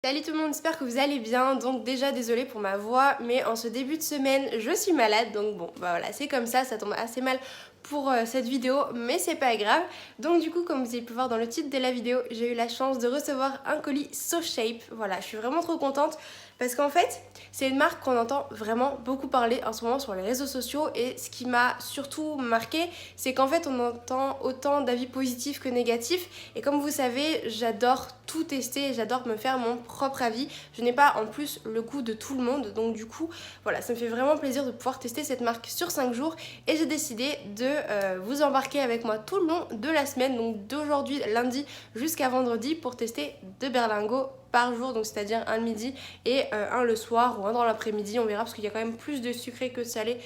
Salut tout le monde, j'espère que vous allez bien. Donc déjà désolée pour ma voix, mais en ce début de semaine je suis malade, donc bon bah voilà, c'est comme ça tombe assez mal pour cette vidéo, mais c'est pas grave. Donc du coup, comme vous avez pu voir dans le titre de la vidéo, j'ai eu la chance de recevoir un colis SoShape. Voilà, je suis vraiment trop contente parce qu'en fait c'est une marque qu'on entend vraiment beaucoup parler en ce moment sur les réseaux sociaux, et ce qui m'a surtout marqué, c'est qu'en fait on entend autant d'avis positifs que négatifs, et comme vous savez, j'adore tout tester, j'adore me faire mon propre avis. Je n'ai pas en plus le goût de tout le monde, donc du coup voilà, ça me fait vraiment plaisir de pouvoir tester cette marque sur 5 jours, et j'ai décidé de vous embarquer avec moi tout le long de la semaine, donc d'aujourd'hui lundi jusqu'à vendredi, pour tester 2 berlingots par jour, donc c'est-à-dire un le midi et un le soir ou un dans l'après-midi, on verra, parce qu'il y a quand même plus de sucré que de salé.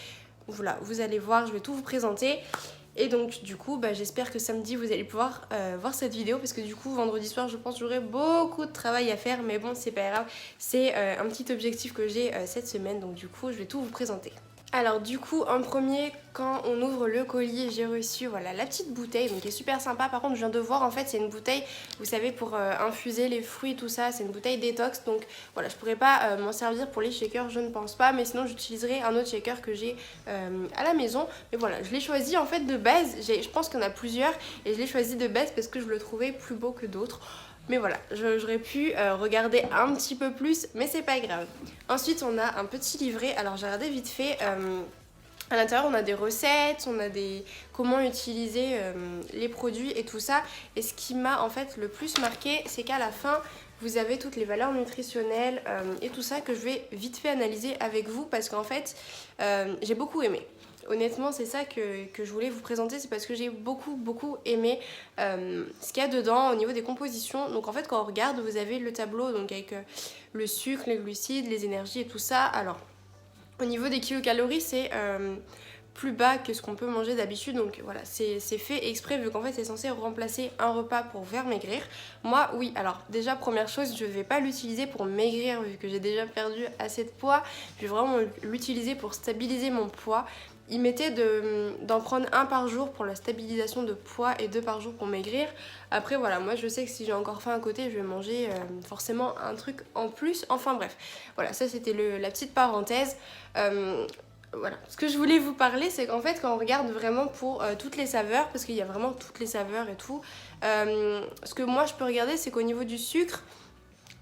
Voilà, vous allez voir, je vais tout vous présenter. Et donc du coup j'espère que samedi vous allez pouvoir voir cette vidéo, parce que du coup vendredi soir je pense que j'aurai beaucoup de travail à faire, mais bon c'est pas grave, c'est un petit objectif que j'ai cette semaine, donc du coup je vais tout vous présenter. Alors du coup en premier, quand on ouvre le colis, j'ai reçu voilà la petite bouteille, donc qui est super sympa. Par contre je viens de voir, en fait c'est une bouteille, vous savez, pour infuser les fruits tout ça, c'est une bouteille détox, donc voilà, je pourrais pas m'en servir pour les shakers, je ne pense pas, mais sinon j'utiliserai un autre shaker que j'ai à la maison. Mais voilà, je l'ai choisi en fait de base, je pense qu'il y en a plusieurs, et je l'ai choisi de base parce que je le trouvais plus beau que d'autres. Mais voilà, j'aurais pu regarder un petit peu plus, mais c'est pas grave. Ensuite, on a un petit livret. Alors, j'ai regardé vite fait. À l'intérieur, on a des recettes, on a des comment utiliser les produits et tout ça. Et ce qui m'a en fait le plus marqué, c'est qu'à la fin, vous avez toutes les valeurs nutritionnelles et tout ça, que je vais vite fait analyser avec vous, parce qu'en fait, j'ai beaucoup aimé. Honnêtement, c'est ça que je voulais vous présenter, c'est parce que j'ai beaucoup aimé ce qu'il y a dedans au niveau des compositions. Donc en fait, quand on regarde, vous avez le tableau donc avec le sucre, les glucides, les énergies et tout ça. Alors, au niveau des kilocalories, c'est plus bas que ce qu'on peut manger d'habitude, donc voilà, c'est fait exprès, vu qu'en fait c'est censé remplacer un repas pour faire maigrir. Moi oui, alors déjà première chose, je vais pas l'utiliser pour maigrir vu que j'ai déjà perdu assez de poids, je vais vraiment l'utiliser pour stabiliser mon poids. Il mettait d'en prendre un par jour pour la stabilisation de poids et 2 par jour pour maigrir. Après voilà, moi je sais que si j'ai encore faim à côté, je vais manger forcément un truc en plus. Enfin bref, voilà, ça c'était la petite parenthèse. Voilà, ce que je voulais vous parler, c'est qu'en fait quand on regarde vraiment pour toutes les saveurs, parce qu'il y a vraiment toutes les saveurs et tout, ce que moi je peux regarder, c'est qu'au niveau du sucre,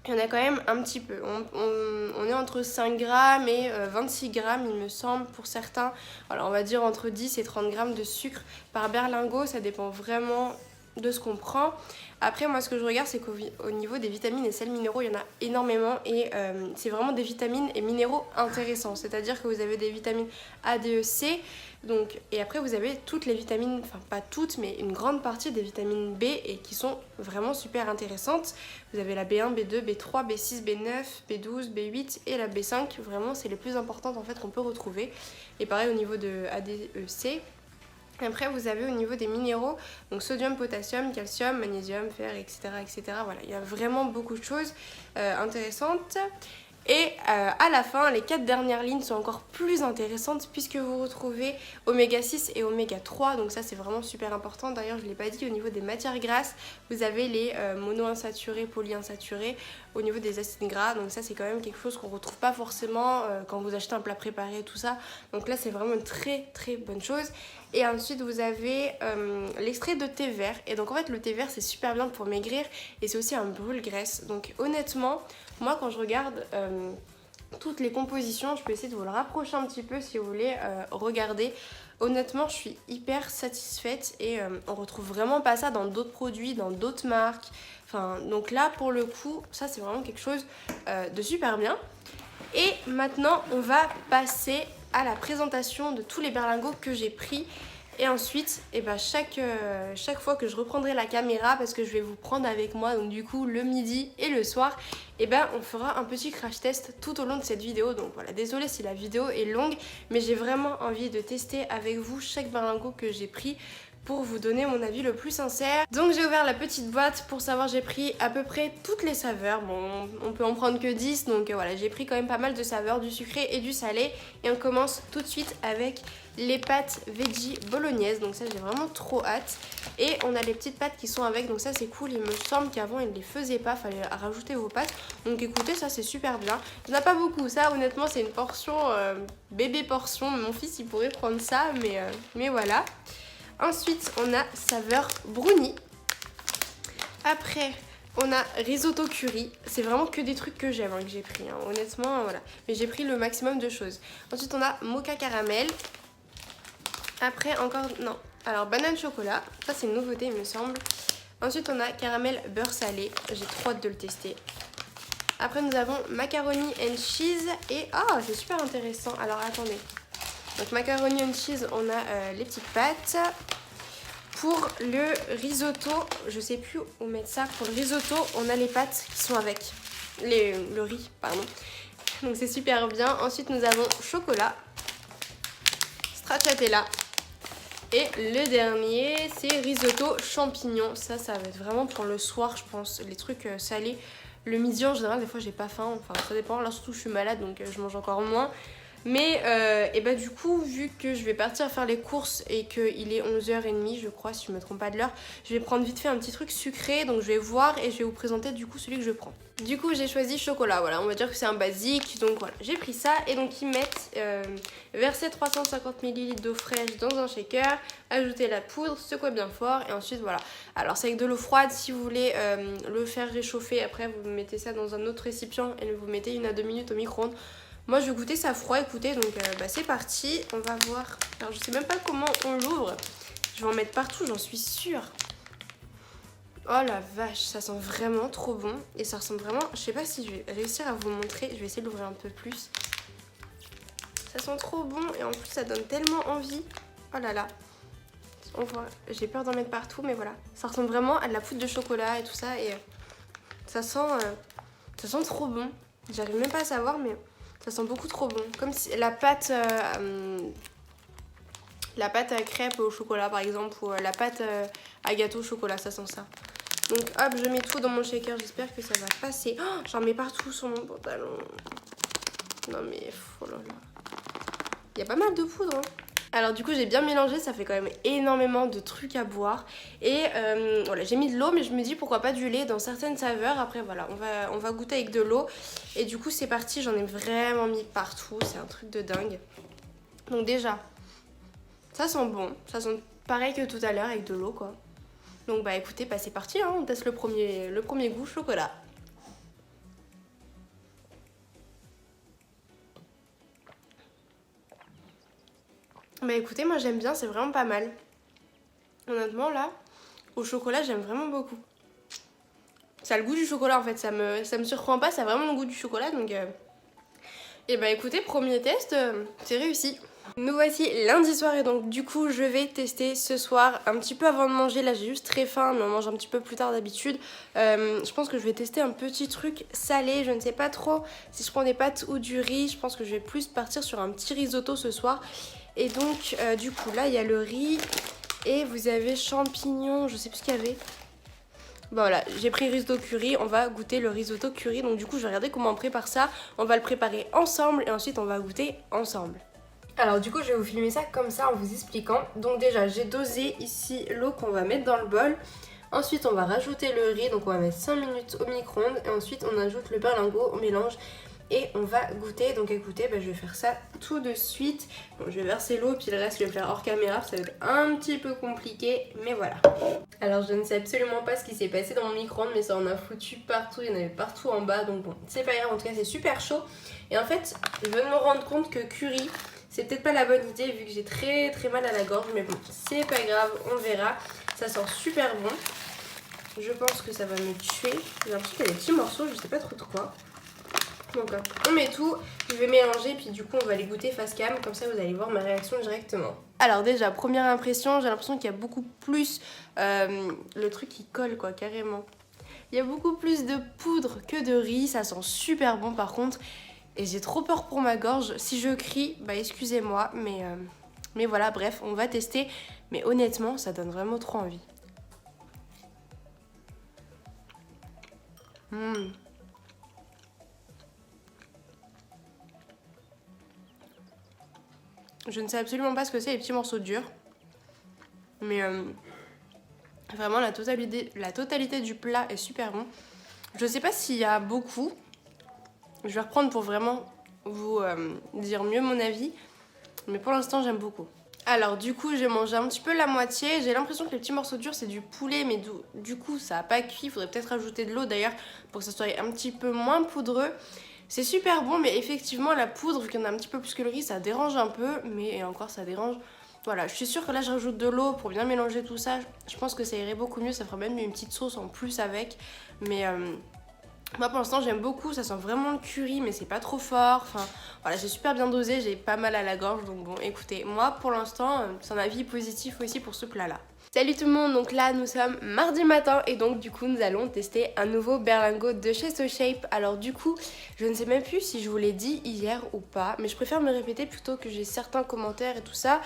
il y en a quand même un petit peu. On est entre 5 grammes et 26 grammes, il me semble, pour certains. Alors on va dire entre 10 et 30 grammes de sucre par berlingot, ça dépend vraiment de ce qu'on prend. Après, moi ce que je regarde, c'est qu'au niveau des vitamines et sels minéraux, il y en a énormément, et c'est vraiment des vitamines et minéraux intéressants. C'est-à-dire que vous avez des vitamines A, D, E, C, donc, et après vous avez toutes les vitamines, enfin pas toutes, mais une grande partie des vitamines B, et qui sont vraiment super intéressantes. Vous avez la B1, B2, B3, B6, B9, B12, B8 et la B5. Vraiment, c'est les plus importantes en fait qu'on peut retrouver. Et pareil au niveau de A, D, E, C. Après, vous avez au niveau des minéraux, donc sodium, potassium, calcium, magnésium, fer, etc. etc. Voilà, il y a vraiment beaucoup de choses intéressantes. Et à la fin, les 4 dernières lignes sont encore plus intéressantes, puisque vous retrouvez oméga 6 et oméga 3, donc ça c'est vraiment super important. D'ailleurs je ne l'ai pas dit, au niveau des matières grasses, vous avez les monoinsaturés, polyinsaturés, au niveau des acides gras, donc ça c'est quand même quelque chose qu'on ne retrouve pas forcément quand vous achetez un plat préparé et tout ça. Donc là c'est vraiment une très bonne chose. Et ensuite vous avez l'extrait de thé vert, et donc en fait le thé vert c'est super bien pour maigrir, et c'est aussi un brûle-graisse. Donc honnêtement, moi quand je regarde toutes les compositions, je peux essayer de vous le rapprocher un petit peu si vous voulez regarder. Honnêtement, je suis hyper satisfaite, et on retrouve vraiment pas ça dans d'autres produits, dans d'autres marques. Enfin, donc là, pour le coup, ça c'est vraiment quelque chose de super bien. Et maintenant, on va passer à la présentation de tous les berlingots que j'ai pris. Et ensuite, chaque fois que je reprendrai la caméra, parce que je vais vous prendre avec moi, donc du coup le midi et le soir, on fera un petit crash test tout au long de cette vidéo. Donc voilà, désolée si la vidéo est longue, mais j'ai vraiment envie de tester avec vous chaque berlingot que j'ai pris, pour vous donner mon avis le plus sincère. Donc j'ai ouvert la petite boîte pour savoir, j'ai pris à peu près toutes les saveurs. Bon, on peut en prendre que 10, donc voilà, j'ai pris quand même pas mal de saveurs, du sucré et du salé. Et on commence tout de suite avec les pâtes veggie bolognaise, donc ça j'ai vraiment trop hâte. Et on a les petites pâtes qui sont avec, donc ça c'est cool. Il me semble qu'avant ils ne les faisaient pas, fallait rajouter vos pâtes. Donc écoutez, ça c'est super bien. Il n'y en a pas beaucoup, ça honnêtement c'est une portion, bébé portion. Mon fils il pourrait prendre ça, mais voilà. Ensuite on a saveur brownie. Après on a risotto curry. C'est vraiment que des trucs que j'aime que j'ai pris, hein. Honnêtement voilà. Mais j'ai pris le maximum de choses. Ensuite on a mocha caramel. Après encore, non, alors banane chocolat, ça c'est une nouveauté il me semble. Ensuite on a caramel beurre salé, j'ai trop hâte de le tester. Après nous avons macaroni and cheese et oh c'est super intéressant, alors attendez. Donc macaroni and cheese, on a les petites pâtes. Pour le risotto, je sais plus où mettre ça, pour le risotto on a les pâtes qui sont avec, le riz pardon. Donc c'est super bien. Ensuite nous avons chocolat, stracciatella. Et le dernier, c'est risotto champignons. Ça va être vraiment pour le soir, je pense. Les trucs salés. Le midi, en général, des fois, j'ai pas faim. Enfin, ça dépend. Là, surtout, je suis malade, donc je mange encore moins. Mais, et bah, du coup, vu que je vais partir faire les courses et qu'il est 11h30, je crois, si je me trompe pas de l'heure, je vais prendre vite fait un petit truc sucré. Donc, je vais voir et je vais vous présenter, du coup, celui que je prends. Du coup, j'ai choisi chocolat. Voilà, on va dire que c'est un basique. Donc, voilà, j'ai pris ça. Et donc, ils mettent verser 350 ml d'eau fraîche dans un shaker, ajouter la poudre, secouer bien fort. Et ensuite, voilà. Alors, c'est avec de l'eau froide. Si vous voulez le faire réchauffer, après, vous mettez ça dans un autre récipient et vous mettez 1 à 2 minutes au micro-ondes. Moi je vais goûter ça froid, écoutez, donc c'est parti, on va voir. Alors je sais même pas comment on l'ouvre, je vais en mettre partout, j'en suis sûre. Oh la vache, ça sent vraiment trop bon et ça ressemble vraiment, je sais pas si je vais réussir à vous montrer, je vais essayer de l'ouvrir un peu plus. Ça sent trop bon et en plus ça donne tellement envie. Oh là là, on voit, j'ai peur d'en mettre partout mais voilà. Ça ressemble vraiment à de la poudre de chocolat et tout ça et ça sent trop bon. J'arrive même pas à savoir mais... ça sent beaucoup trop bon. Comme si la pâte à crêpes au chocolat par exemple, ou la pâte à gâteau au chocolat, ça sent ça. Donc hop, je mets tout dans mon shaker, j'espère que ça va passer. Oh, j'en mets partout sur mon pantalon. Non mais, oh là là. Il y a pas mal de poudre, hein. Alors du coup j'ai bien mélangé, ça fait quand même énormément de trucs à boire. Et voilà, j'ai mis de l'eau mais je me dis pourquoi pas du lait dans certaines saveurs. Après voilà, on va goûter avec de l'eau. Et du coup c'est parti, j'en ai vraiment mis partout, c'est un truc de dingue. Donc déjà, ça sent bon, ça sent pareil que tout à l'heure avec de l'eau quoi. Donc bah écoutez, bah, c'est parti, hein, on teste le premier goût chocolat. Bah écoutez, moi j'aime bien, c'est vraiment pas mal. Honnêtement là, au chocolat j'aime vraiment beaucoup. Ça a le goût du chocolat en fait, ça me surprend pas, ça a vraiment le goût du chocolat donc... Et bah écoutez, premier test, c'est réussi. Nous voici lundi soir et donc du coup je vais tester ce soir un petit peu avant de manger. Là j'ai juste très faim mais on mange un petit peu plus tard d'habitude. Je pense que je vais tester un petit truc salé, je ne sais pas trop si je prends des pâtes ou du riz. Je pense que je vais plus partir sur un petit risotto ce soir. Et donc du coup là il y a le riz et vous avez champignons, je sais plus ce qu'il y avait. Bon voilà, j'ai pris risotto curry, on va goûter le risotto curry. Donc du coup je vais regarder comment on prépare ça. On va le préparer ensemble et ensuite on va goûter ensemble. Alors du coup je vais vous filmer ça comme ça en vous expliquant. Donc déjà j'ai dosé ici l'eau qu'on va mettre dans le bol. Ensuite on va rajouter le riz, donc on va mettre 5 minutes au micro-ondes. Et ensuite on ajoute le berlingot, on mélange et on va goûter. Donc écoutez, je vais faire ça tout de suite. Bon, je vais verser l'eau puis le reste je vais le faire hors caméra, ça va être un petit peu compliqué, mais voilà. Alors je ne sais absolument pas ce qui s'est passé dans mon micro-ondes, mais ça en a foutu partout, il y en avait partout en bas. Donc bon, c'est pas grave, en tout cas c'est super chaud. Et en fait, je viens de me rendre compte que curry, c'est peut-être pas la bonne idée vu que j'ai très très mal à la gorge, mais bon, c'est pas grave, on verra. Ça sent super bon. Je pense que ça va me tuer. J'ai l'impression qu'il y a des petits morceaux, je sais pas trop de quoi. Donc on met tout, je vais mélanger, puis du coup on va les goûter face cam, comme ça vous allez voir ma réaction directement. Alors déjà, première impression, j'ai l'impression qu'il y a beaucoup plus le truc qui colle quoi, carrément. Il y a beaucoup plus de poudre que de riz, ça sent super bon par contre. Et j'ai trop peur pour ma gorge. Si je crie, bah excusez-moi, mais Mais voilà, bref, on va tester. Mais honnêtement, ça donne vraiment trop envie. Je ne sais absolument pas ce que c'est les petits morceaux durs. Mais vraiment la totalité du plat est super bon. Je sais pas s'il y a beaucoup. Je vais reprendre pour vraiment vous dire mieux mon avis. Mais pour l'instant j'aime beaucoup. Alors du coup j'ai mangé un petit peu la moitié. J'ai l'impression que les petits morceaux durs c'est du poulet. Mais du coup ça n'a pas cuit. Il faudrait peut-être rajouter de l'eau d'ailleurs pour que ça soit un petit peu moins poudreux. C'est super bon mais effectivement la poudre vu qu'il y en a un petit peu plus que le riz ça dérange un peu. Mais encore ça dérange. Voilà, je suis sûre que là je rajoute de l'eau pour bien mélanger tout ça. Je pense que ça irait beaucoup mieux, ça ferait même une petite sauce en plus avec. Mais moi pour l'instant j'aime beaucoup, ça sent vraiment le curry mais c'est pas trop fort. Enfin voilà, j'ai super bien dosé, j'ai pas mal à la gorge. Donc bon écoutez, moi pour l'instant c'est un avis positif aussi pour ce plat là. Salut tout le monde, donc là nous sommes mardi matin et donc du coup nous allons tester un nouveau berlingot de chez SoShape. Alors du coup je ne sais même plus si je vous l'ai dit hier ou pas, mais je préfère me répéter plutôt que j'ai certains commentaires et tout ça.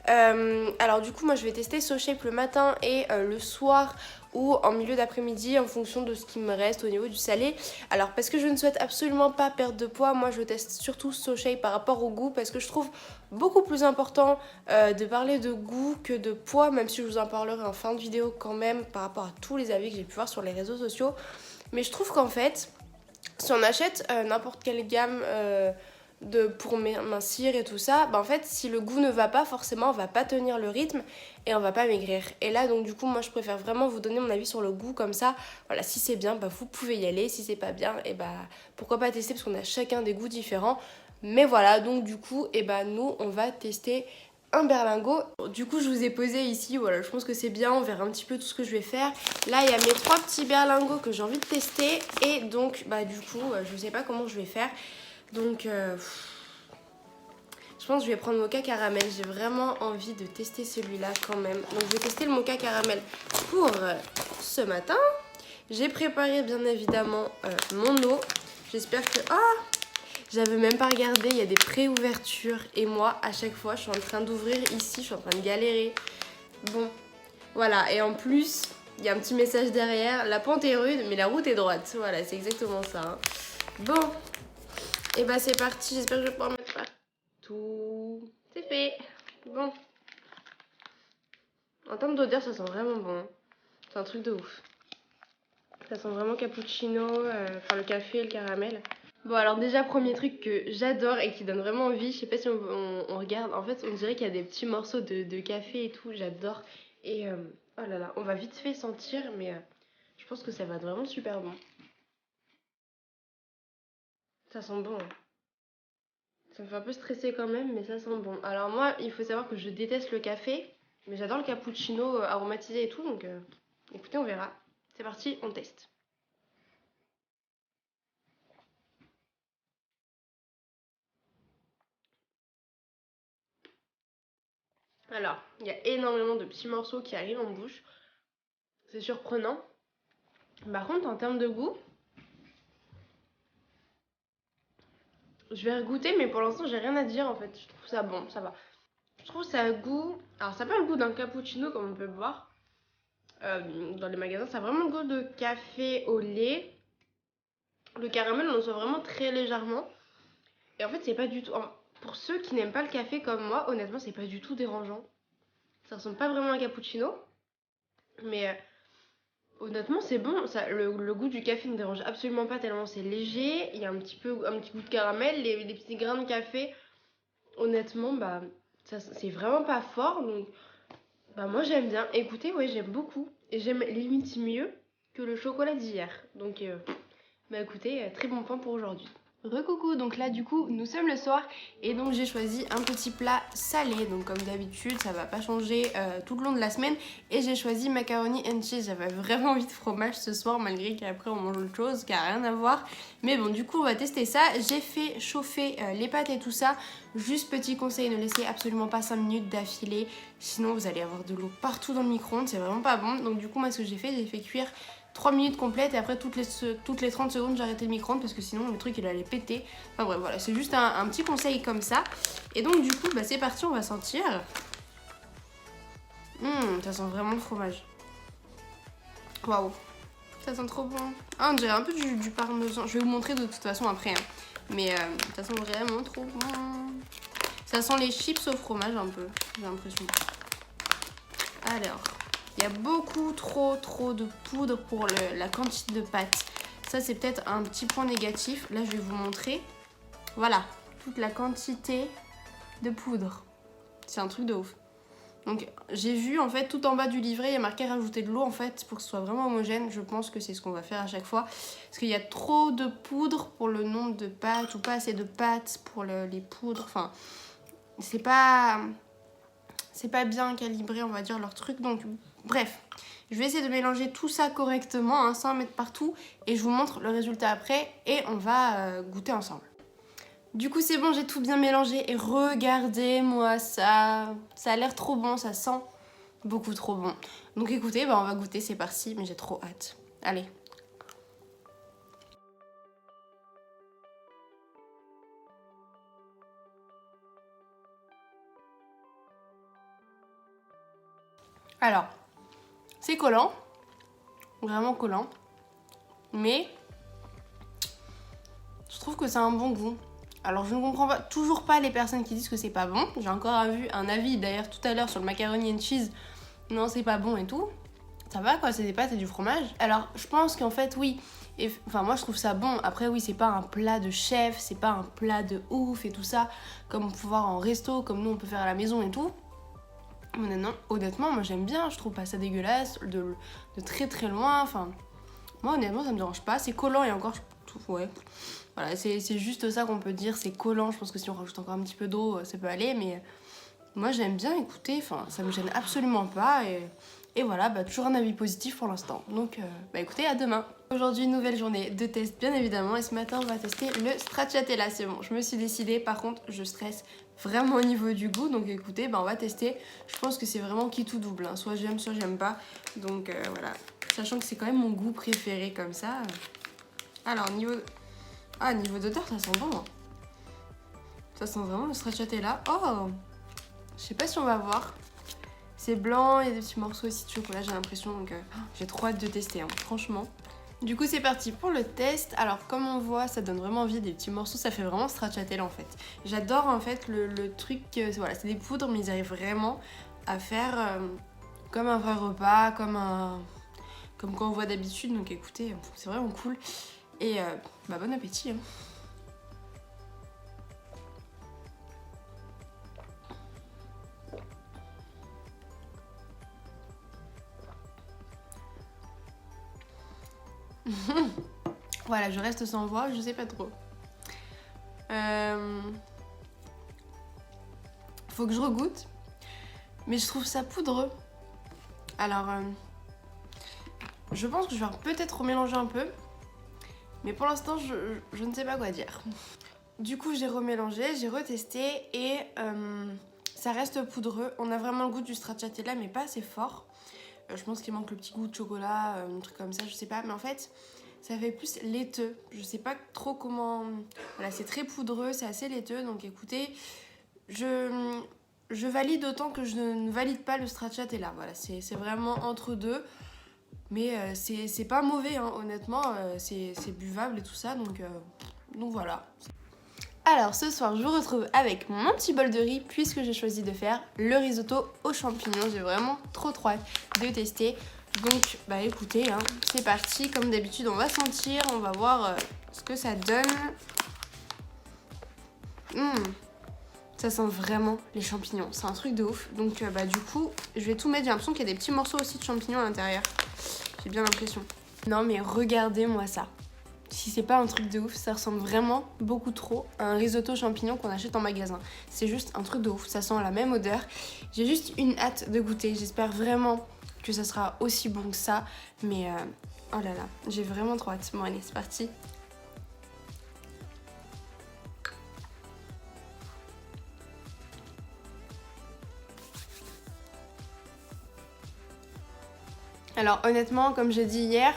Alors du coup moi je vais tester SoShape le matin et le soir ou en milieu d'après-midi en fonction de ce qui me reste au niveau du salé. Alors parce que je ne souhaite absolument pas perdre de poids, moi je teste surtout SoShape par rapport au goût parce que je trouve beaucoup plus important de parler de goût que de poids, même si je vous en parlerai en fin de vidéo quand même par rapport à tous les avis que j'ai pu voir sur les réseaux sociaux. Mais je trouve qu'en fait, si on achète n'importe quelle gamme pour mincir et tout ça, bah en fait si le goût ne va pas, forcément on va pas tenir le rythme et on va pas maigrir. Et là donc du coup moi je préfère vraiment vous donner mon avis sur le goût comme ça. Voilà, si c'est bien bah vous pouvez y aller, si c'est pas bien et bah pourquoi pas tester parce qu'on a chacun des goûts différents. Mais voilà, donc du coup et bah nous on va tester un berlingot. Du coup je vous ai posé ici, voilà, je pense que c'est bien, on verra un petit peu tout ce que je vais faire. Là il y a mes 3 petits berlingots que j'ai envie de tester et donc bah du coup je sais pas comment je vais faire. Donc je pense que je vais prendre mocha caramel, j'ai vraiment envie de tester celui-là quand même. Donc je vais tester le mocha caramel pour ce matin. J'ai préparé bien évidemment mon eau. J'espère que... Ah, j'avais même pas regardé, il y a des pré-ouvertures. Et moi à chaque fois je suis en train d'ouvrir ici, je suis en train de galérer. Bon, voilà, et en plus il y a un petit message derrière. La pente est rude mais la route est droite. Voilà, c'est exactement ça hein. Bon, et bah c'est parti, j'espère que je vais pouvoir mettre tout. C'est fait. Bon. En termes d'odeur, ça sent vraiment bon. C'est un truc de ouf. Ça sent vraiment cappuccino, enfin le café et le caramel. Bon alors déjà premier truc que j'adore et qui donne vraiment envie, je sais pas si on regarde, en fait on dirait qu'il y a des petits morceaux de café et tout, j'adore. Et oh là là, on va vite fait sentir mais je pense que ça va être vraiment super bon. Ça sent bon hein. Ça me fait un peu stresser quand même, mais ça sent bon. Alors moi, il faut savoir que je déteste le café, mais j'adore le cappuccino aromatisé et tout, donc écoutez, on verra. C'est parti, on teste. Alors, il y a énormément de petits morceaux qui arrivent en bouche. C'est surprenant. Par contre, en termes de goût, je vais regoûter, mais pour l'instant, j'ai rien à dire en fait. Je trouve ça bon, ça va. Je trouve ça a goût... Alors, ça n'a pas le goût d'un cappuccino comme on peut le voir dans les magasins. Ça a vraiment le goût de café au lait. Le caramel, on le sent vraiment très légèrement. Et en fait, c'est pas du tout... Pour ceux qui n'aiment pas le café comme moi, honnêtement, c'est pas du tout dérangeant. Ça ressemble pas vraiment à un cappuccino. Mais honnêtement, c'est bon. Le goût du café ne dérange absolument pas tellement c'est léger. Il y a un petit goût de caramel. Les petits grains de café, honnêtement, bah, c'est vraiment pas fort. Donc, bah, moi, j'aime bien. Écoutez, ouais, j'aime beaucoup. Et j'aime limite mieux que le chocolat d'hier. Donc, bah écoutez, très bon point pour aujourd'hui. Recoucou, donc là du coup nous sommes le soir et donc j'ai choisi un petit plat salé, donc comme d'habitude ça va pas changer tout le long de la semaine, et j'ai choisi macaroni and cheese. J'avais vraiment envie de fromage ce soir malgré qu'après on mange autre chose qui a rien à voir, mais bon du coup on va tester ça. J'ai fait chauffer les pâtes et tout ça. Juste petit conseil, ne laissez absolument pas 5 minutes d'affilée, sinon vous allez avoir de l'eau partout dans le micro-ondes, c'est vraiment pas bon. Donc du coup moi ce que j'ai fait cuire 3 minutes complètes et après toutes les 30 secondes j'arrêtais le micro-ondes parce que sinon le truc il allait péter. Enfin bref voilà, c'est juste un petit conseil comme ça. Et donc du coup c'est parti, on va sentir. Ça sent vraiment le fromage. Waouh, ça sent trop bon. Ah, on dirait un peu du parmesan. Je vais vous montrer de toute façon après. Hein. Mais ça sent vraiment trop bon. Ça sent les chips au fromage un peu, j'ai l'impression. Alors, il y a beaucoup trop de poudre pour la quantité de pâte. Ça, c'est peut-être un petit point négatif. Là, je vais vous montrer. Voilà, toute la quantité de poudre. C'est un truc de ouf. Donc j'ai vu en fait tout en bas du livret, il y a marqué rajouter de l'eau en fait pour que ce soit vraiment homogène. Je pense que c'est ce qu'on va faire à chaque fois. Parce qu'il y a trop de poudre pour le nombre de pâtes ou pas assez de pâtes pour les poudres. Enfin, c'est pas bien calibré on va dire leur truc. Donc bref, je vais essayer de mélanger tout ça correctement hein, sans en mettre partout. Et je vous montre le résultat après et on va goûter ensemble. Du coup c'est bon, j'ai tout bien mélangé et regardez-moi ça. Ça a l'air trop bon, ça sent beaucoup trop bon. Donc écoutez, on va goûter, c'est parti, mais j'ai trop hâte. Allez. Alors, c'est collant, vraiment collant, mais je trouve que c'est un bon goût. Alors je ne comprends toujours pas les personnes qui disent que c'est pas bon. J'ai encore vu un avis d'ailleurs tout à l'heure sur le macaroni and cheese. Non, c'est pas bon et tout. Ça va quoi, c'est des pâtes et du fromage. Alors je pense qu'en fait oui, enfin moi je trouve ça bon. Après oui, c'est pas un plat de chef, c'est pas un plat de ouf et tout ça, comme on peut voir en resto, comme nous on peut faire à la maison et tout. Mais non, honnêtement, moi j'aime bien, je trouve pas ça dégueulasse de très loin. Enfin, moi honnêtement ça me dérange pas, c'est collant et encore, ouais. Voilà, c'est juste ça qu'on peut dire, c'est collant. Je pense que si on rajoute encore un petit peu d'eau, ça peut aller. Mais moi, j'aime bien écouter. Enfin, ça me gêne absolument pas. Et voilà, toujours un avis positif pour l'instant. Donc, écoutez, à demain. Aujourd'hui, nouvelle journée de test, bien évidemment. Et ce matin, on va tester le stracciatella. C'est bon, je me suis décidée. Par contre, je stresse vraiment au niveau du goût. Donc, écoutez, on va tester. Je pense que c'est vraiment qui tout double. Hein. Soit j'aime, soit j'aime pas. Donc, voilà. Sachant que c'est quand même mon goût préféré comme ça. Alors, niveau d'odeur, ça sent bon. Hein. Ça sent vraiment le stracciatella. Oh, je sais pas si on va voir. C'est blanc, il y a des petits morceaux aussi de chocolat, j'ai l'impression. Donc, j'ai trop hâte de tester, hein, franchement. Du coup, c'est parti pour le test. Alors, comme on voit, ça donne vraiment envie des petits morceaux. Ça fait vraiment stracciatella en fait. J'adore en fait le truc. Voilà, c'est des poudres, mais ils arrivent vraiment à faire comme un vrai repas, comme quand on voit d'habitude. Donc, écoutez, c'est vraiment cool. Et bon appétit. Hein. Voilà, je reste sans voix, je sais pas trop. Faut que je regoute. Mais je trouve ça poudreux. Alors, je pense que je vais peut-être remélanger un peu. Mais pour l'instant, je ne sais pas quoi dire. Du coup, j'ai remélangé, j'ai retesté et ça reste poudreux. On a vraiment le goût du stracciatella, mais pas assez fort. Je pense qu'il manque le petit goût de chocolat, un truc comme ça, je sais pas. Mais en fait, ça fait plus laiteux. Je sais pas trop comment... Voilà, c'est très poudreux, c'est assez laiteux. Donc écoutez, je valide autant que je ne valide pas le stracciatella. Voilà, c'est vraiment entre deux. Mais c'est pas mauvais, hein, honnêtement. C'est buvable et tout ça. Donc voilà. Alors ce soir je vous retrouve avec mon petit bol de riz puisque j'ai choisi de faire le risotto aux champignons. J'ai vraiment trop hâte de tester. Donc écoutez, hein, c'est parti. Comme d'habitude on va sentir, on va voir ce que ça donne. Ça sent vraiment les champignons, c'est un truc de ouf. Donc du coup je vais tout mettre, j'ai l'impression qu'il y a des petits morceaux aussi de champignons à l'intérieur. J'ai bien l'impression. Non mais regardez-moi ça. Si c'est pas un truc de ouf, ça ressemble vraiment beaucoup trop à un risotto champignons qu'on achète en magasin. C'est juste un truc de ouf, ça sent la même odeur. J'ai juste une hâte de goûter, j'espère vraiment que ça sera aussi bon que ça. Mais oh là là, j'ai vraiment trop hâte. Bon allez, c'est parti. Alors honnêtement, comme j'ai dit hier,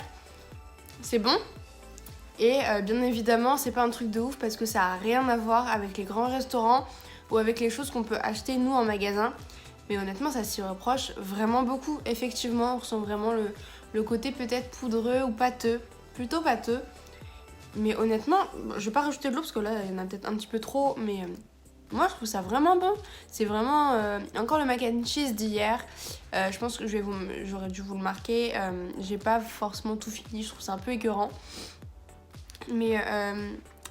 c'est bon. Et bien évidemment, c'est pas un truc de ouf parce que ça a rien à voir avec les grands restaurants ou avec les choses qu'on peut acheter nous en magasin. Mais honnêtement, ça s'y reproche vraiment beaucoup. Effectivement, on ressent vraiment le côté peut-être poudreux ou pâteux. Plutôt pâteux. Mais honnêtement, je vais pas rajouter de l'eau parce que là, il y en a peut-être un petit peu trop. Mais moi, je trouve ça vraiment bon. C'est vraiment encore le mac and cheese d'hier. Je pense que j'aurais dû vous le marquer. J'ai pas forcément tout fini. Je trouve ça un peu écœurant. Mais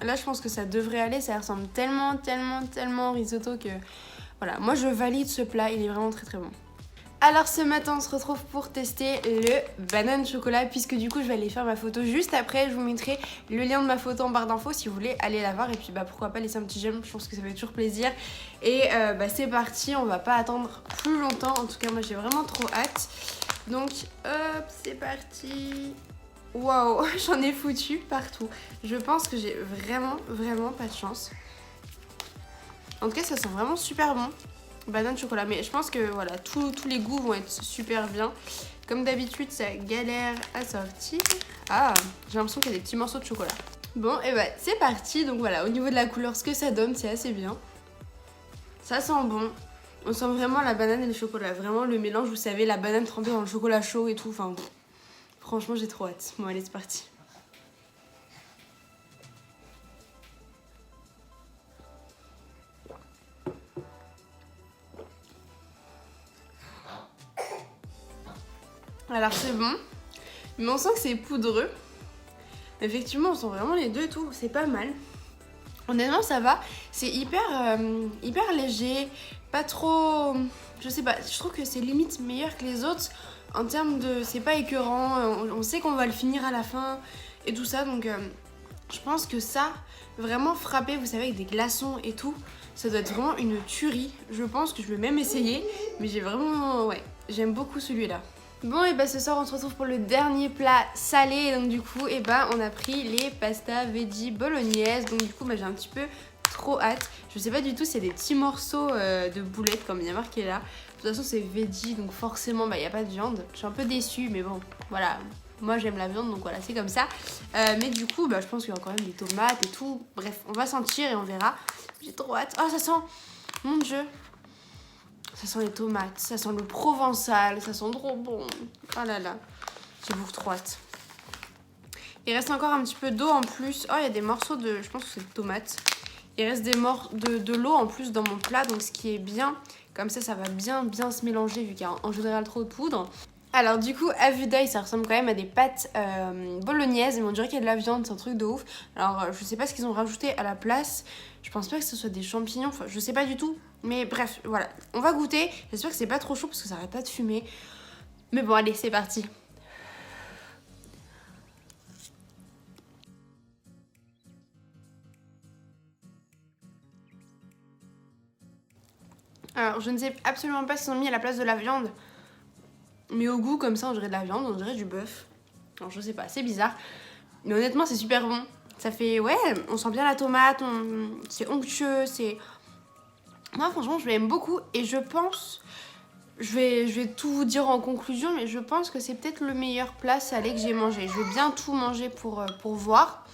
là, je pense que ça devrait aller. Ça ressemble tellement au risotto que... Voilà, moi je valide ce plat. Il est vraiment très bon. Alors ce matin, on se retrouve pour tester le banane chocolat, puisque du coup je vais aller faire ma photo juste après. Je vous mettrai le lien de ma photo en barre d'infos si vous voulez aller la voir. Et puis pourquoi pas laisser un petit j'aime, je pense que ça fait toujours plaisir. Et c'est parti, on va pas attendre plus longtemps. En tout cas moi j'ai vraiment trop hâte. Donc hop, c'est parti. Waouh, j'en ai foutu partout. Je pense que j'ai vraiment pas de chance. En tout cas ça sent vraiment super bon. Banane chocolat, mais je pense que voilà, tous les goûts vont être super bien. Comme d'habitude, ça galère à sortir. Ah, j'ai l'impression qu'il y a des petits morceaux de chocolat. Bon, et c'est parti. Donc voilà, au niveau de la couleur, ce que ça donne, c'est assez bien. Ça sent bon. On sent vraiment la banane et le chocolat. Vraiment le mélange, vous savez, la banane trempée dans le chocolat chaud et tout. Enfin, franchement, j'ai trop hâte. Bon, allez, c'est parti. Alors c'est bon, mais on sent que c'est poudreux. Effectivement, on sent vraiment les deux et tout, c'est pas mal. Honnêtement, ça va. C'est hyper léger, pas trop... Je sais pas, je trouve que c'est limite meilleur que les autres. En termes de... C'est pas écœurant, on sait qu'on va le finir à la fin et tout ça. Donc je pense que ça, vraiment frappé, vous savez, avec des glaçons et tout, ça doit être vraiment une tuerie. Je pense que je vais même essayer, mais j'ai vraiment... Ouais, j'aime beaucoup celui-là. Bon, et ce soir on se retrouve pour le dernier plat salé. Et donc du coup on a pris les pasta veggie bolognaise. Donc du coup j'ai un petit peu trop hâte. Je sais pas du tout, c'est des petits morceaux de boulettes comme il y a marqué là. De toute façon c'est veggie, donc forcément il n'y a pas de viande. Je suis un peu déçue, mais bon voilà, moi j'aime la viande, donc voilà, c'est comme ça. Mais du coup je pense qu'il y a quand même des tomates et tout. Bref, on va sentir et on verra. J'ai trop hâte. Oh, ça sent, mon dieu, ça sent les tomates, ça sent le provençal, ça sent trop bon. Oh là là, j'ai beaucoup trop hâte. Il reste encore un petit peu d'eau en plus. Oh, il y a des morceaux de... Je pense que c'est de tomates. Il reste des morceaux de l'eau en plus dans mon plat, donc ce qui est bien. Comme ça va bien se mélanger vu qu'il y a en général trop de poudre. Alors du coup, à vue d'œil, ça ressemble quand même à des pâtes bolognaises, mais on dirait qu'il y a de la viande, c'est un truc de ouf. Alors je sais pas ce qu'ils ont rajouté à la place. Je pense pas que ce soit des champignons, enfin je sais pas du tout. Mais bref, voilà, on va goûter. J'espère que c'est pas trop chaud parce que ça arrête pas de fumer. Mais bon, allez, c'est parti. Alors, je ne sais absolument pas s'ils ont mis à la place de la viande. Mais au goût, comme ça, on dirait de la viande, on dirait du bœuf. Alors, je sais pas, c'est bizarre. Mais honnêtement, c'est super bon. Ça fait, ouais, on sent bien la tomate, c'est onctueux, c'est... Moi, franchement, je l'aime beaucoup et je pense... Je vais tout vous dire en conclusion, mais je pense que c'est peut-être le meilleur plat salé que j'ai mangé. Je vais bien tout manger pour voir.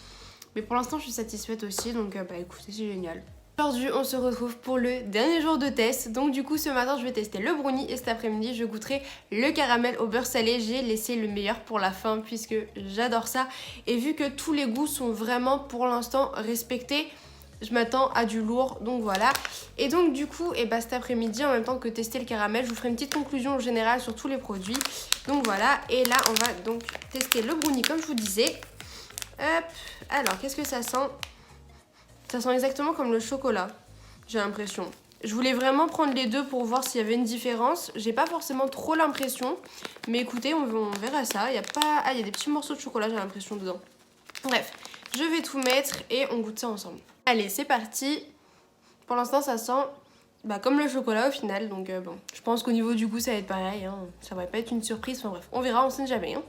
Mais pour l'instant, je suis satisfaite aussi, donc écoutez, c'est génial. Aujourd'hui, on se retrouve pour le dernier jour de test. Donc du coup, ce matin, je vais tester le brownie et cet après-midi, je goûterai le caramel au beurre salé. J'ai laissé le meilleur pour la fin puisque j'adore ça. Et vu que tous les goûts sont vraiment pour l'instant respectés, je m'attends à du lourd, donc voilà. Et donc du coup, cet après-midi, en même temps que tester le caramel, je vous ferai une petite conclusion générale sur tous les produits. Donc voilà, et là, on va donc tester le brownie comme je vous disais. Hop, alors qu'est-ce que ça sent ? Ça sent exactement comme le chocolat, j'ai l'impression. Je voulais vraiment prendre les deux pour voir s'il y avait une différence. J'ai pas forcément trop l'impression, mais écoutez, on verra ça. Il y a pas... Ah, il y a des petits morceaux de chocolat, j'ai l'impression, dedans. Bref, je vais tout mettre et on goûte ça ensemble. Allez, c'est parti. Pour l'instant, ça sent comme le chocolat au final, donc bon. Je pense qu'au niveau du goût, ça va être pareil, hein. Ça va pas être une surprise, enfin bref, on verra, on sait jamais, hein.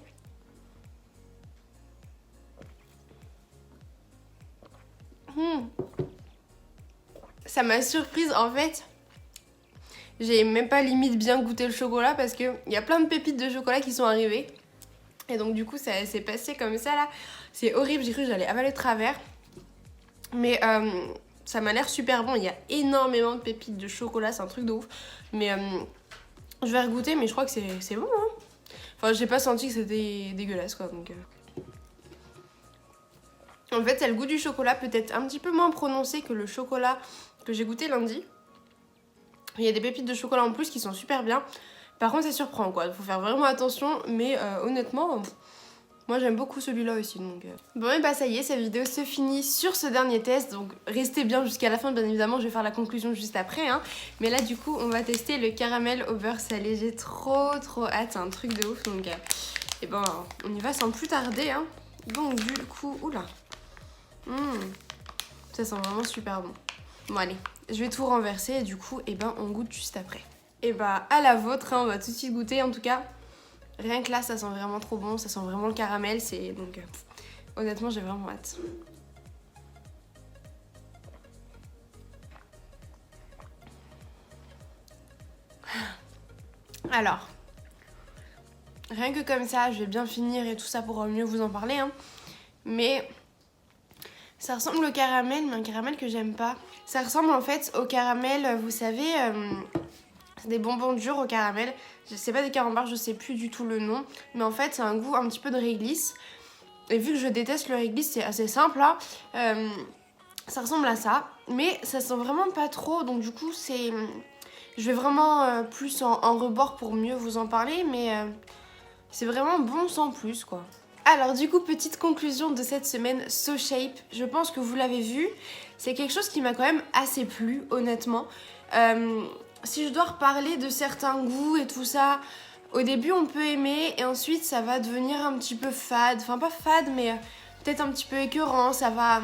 Ça m'a surprise en fait. J'ai même pas limite bien goûté le chocolat parce que il y a plein de pépites de chocolat qui sont arrivées. Et donc du coup ça s'est passé comme ça là. C'est horrible, j'ai cru que j'allais avaler de travers. Mais ça m'a l'air super bon. Il y a énormément de pépites de chocolat, c'est un truc de ouf. Mais je vais regoûter, mais je crois que c'est bon. Hein. Enfin, j'ai pas senti que c'était dégueulasse quoi. Donc, En fait, c'est le goût du chocolat peut-être un petit peu moins prononcé que le chocolat que j'ai goûté lundi. Il y a des pépites de chocolat en plus qui sont super bien. Par contre, ça surprend quoi. Il faut faire vraiment attention. Mais honnêtement, moi j'aime beaucoup celui-là aussi. Donc, Bon, et bah ça y est, cette vidéo se finit sur ce dernier test. Donc, restez bien jusqu'à la fin. Bien évidemment, je vais faire la conclusion juste après. Hein. Mais là, du coup, on va tester le caramel au beurre salé. J'ai trop hâte. C'est un truc de ouf. Donc, et ben, on y va sans plus tarder. Hein. Donc, du coup, oula. Ça sent vraiment super bon. Bon allez, je vais tout renverser et du coup, on goûte juste après. Et bah à la vôtre, hein, on va tout de suite goûter. En tout cas, rien que là, ça sent vraiment trop bon. Ça sent vraiment le caramel. Donc, honnêtement, j'ai vraiment hâte. Alors, rien que comme ça, je vais bien finir et tout ça pour mieux vous en parler. Hein. Mais ça ressemble au caramel, mais un caramel que j'aime pas. Ça ressemble en fait au caramel, vous savez, c'est des bonbons durs au caramel. C'est pas des carambars, je sais plus du tout le nom. Mais en fait, c'est un goût un petit peu de réglisse. Et vu que je déteste le réglisse, c'est assez simple là. Ça ressemble à ça, mais ça sent vraiment pas trop. Donc du coup, je vais vraiment plus en rebord pour mieux vous en parler. Mais c'est vraiment bon sans plus quoi. Alors du coup, petite conclusion de cette semaine SoShape, je pense que vous l'avez vu, c'est quelque chose qui m'a quand même assez plu, honnêtement. Si je dois reparler de certains goûts et tout ça, au début on peut aimer et ensuite ça va devenir un petit peu fade, enfin pas fade mais peut-être un petit peu écœurant, ça va...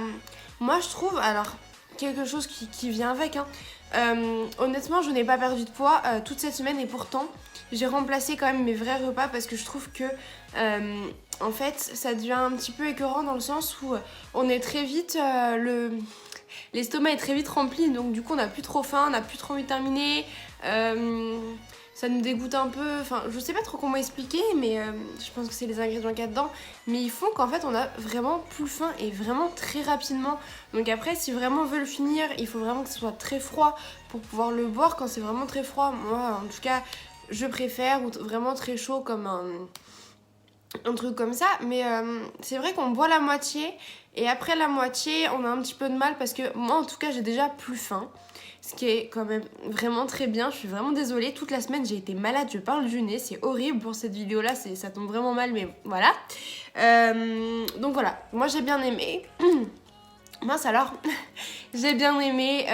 Moi je trouve, alors quelque chose qui vient avec, hein. Honnêtement je n'ai pas perdu de poids toute cette semaine et pourtant j'ai remplacé quand même mes vrais repas parce que je trouve que en fait ça devient un petit peu écœurant dans le sens où on est très vite l'estomac est très vite rempli donc du coup on n'a plus trop faim, on n'a plus trop envie de terminer, ça nous dégoûte un peu, enfin je sais pas trop comment expliquer mais je pense que c'est les ingrédients qu'il y a dedans mais ils font qu'en fait on a vraiment plus faim et vraiment très rapidement. Donc après si vraiment on veut le finir il faut vraiment que ce soit très froid pour pouvoir le boire quand c'est vraiment très froid. Moi en tout cas je préfère, ou vraiment très chaud comme un truc comme ça, mais c'est vrai qu'on boit la moitié et après la moitié on a un petit peu de mal parce que moi en tout cas j'ai déjà plus faim, ce qui est quand même vraiment très bien. Je suis vraiment désolée, toute la semaine j'ai été malade, je parle du nez, c'est horrible pour cette vidéo là, ça tombe vraiment mal mais voilà. Donc voilà, moi j'ai bien aimé. Mince alors, j'ai bien aimé,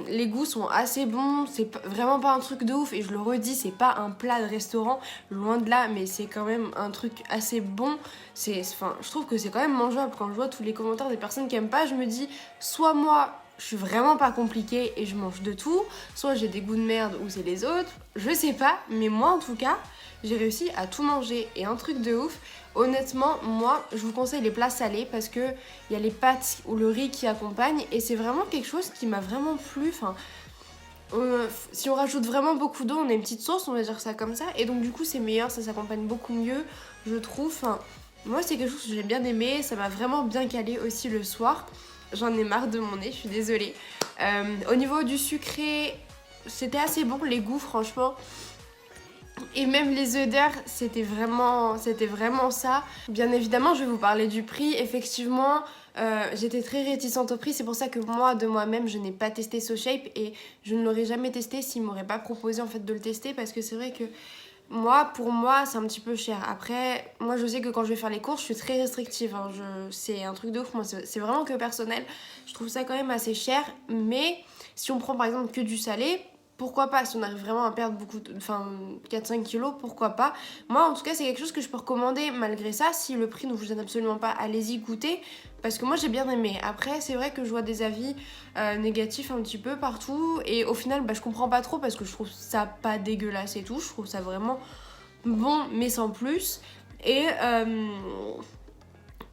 les goûts sont assez bons, c'est vraiment pas un truc de ouf et je le redis, c'est pas un plat de restaurant, loin de là, mais c'est quand même un truc assez bon. Je trouve que c'est quand même mangeable. Quand je vois tous les commentaires des personnes qui aiment pas, je me dis soit moi je suis vraiment pas compliquée et je mange de tout, soit j'ai des goûts de merde ou c'est les autres, je sais pas, mais moi en tout cas j'ai réussi à tout manger. Et un truc de ouf, honnêtement, moi, je vous conseille les plats salés parce que il y a les pâtes ou le riz qui accompagnent et c'est vraiment quelque chose qui m'a vraiment plu. Enfin, si on rajoute vraiment beaucoup d'eau, on a une petite sauce, on va dire ça comme ça. Et donc du coup, c'est meilleur, ça s'accompagne beaucoup mieux, je trouve. Enfin, moi, c'est quelque chose que j'ai bien aimé, ça m'a vraiment bien calé aussi le soir. J'en ai marre de mon nez, je suis désolée. Au niveau du sucré, c'était assez bon, les goûts, franchement. Et même les odeurs, c'était vraiment ça. Bien évidemment, je vais vous parler du prix. Effectivement, j'étais très réticente au prix. C'est pour ça que moi, de moi-même, je n'ai pas testé SoShape. Et je ne l'aurais jamais testé s'ils ne m'auraient pas proposé en fait, de le tester. Parce que c'est vrai que pour moi, c'est un petit peu cher. Après, moi, je sais que quand je vais faire les courses, je suis très restrictive. Hein. C'est un truc de ouf. Moi, c'est vraiment que personnel. Je trouve ça quand même assez cher. Mais si on prend par exemple que du salé... Pourquoi pas, si on arrive vraiment à perdre 4-5 kilos, pourquoi pas. Moi, en tout cas, c'est quelque chose que je peux recommander malgré ça. Si le prix ne vous gêne absolument pas, allez-y goûter. Parce que moi, j'ai bien aimé. Après, c'est vrai que je vois des avis négatifs un petit peu partout. Et au final, je comprends pas trop parce que je trouve ça pas dégueulasse et tout. Je trouve ça vraiment bon, mais sans plus.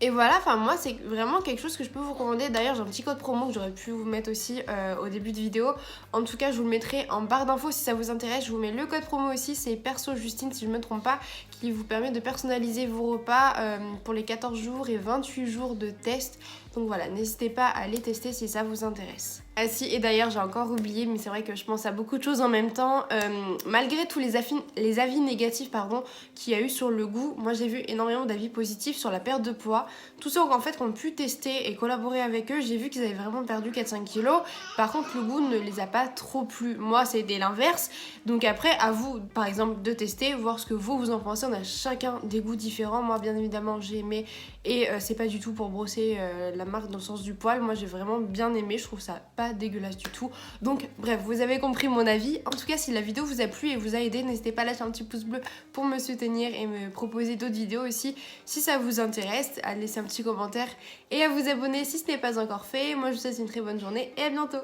Et voilà, enfin moi c'est vraiment quelque chose que je peux vous recommander. D'ailleurs j'ai un petit code promo que j'aurais pu vous mettre aussi au début de vidéo. En tout cas je vous le mettrai en barre d'infos si ça vous intéresse. Je vous mets le code promo aussi, c'est perso Justine si je me trompe pas, qui vous permet de personnaliser vos repas pour les 14 jours et 28 jours de test. Donc voilà, n'hésitez pas à les tester si ça vous intéresse. Ah si, et d'ailleurs j'ai encore oublié, mais c'est vrai que je pense à beaucoup de choses en même temps. Malgré tous les avis négatifs qu'il y a eu sur le goût, moi j'ai vu énormément d'avis positifs sur la perte de poids. Tous ceux en fait qui ont pu tester et collaborer avec eux, j'ai vu qu'ils avaient vraiment perdu 4-5 kilos. Par contre le goût ne les a pas trop plu. Moi c'était l'inverse. Donc après à vous par exemple de tester, voir ce que vous en pensez. On a chacun des goûts différents. Moi bien évidemment j'ai aimé et c'est pas du tout pour brosser la marque dans le sens du poil. Moi j'ai vraiment bien aimé, je trouve ça pas dégueulasse du tout. Donc bref, vous avez compris mon avis. En tout cas si la vidéo vous a plu et vous a aidé, n'hésitez pas à lâcher un petit pouce bleu pour me soutenir et me proposer d'autres vidéos aussi si ça vous intéresse, à laisser un petit commentaire et à vous abonner si ce n'est pas encore fait. Moi je vous souhaite une très bonne journée et à bientôt.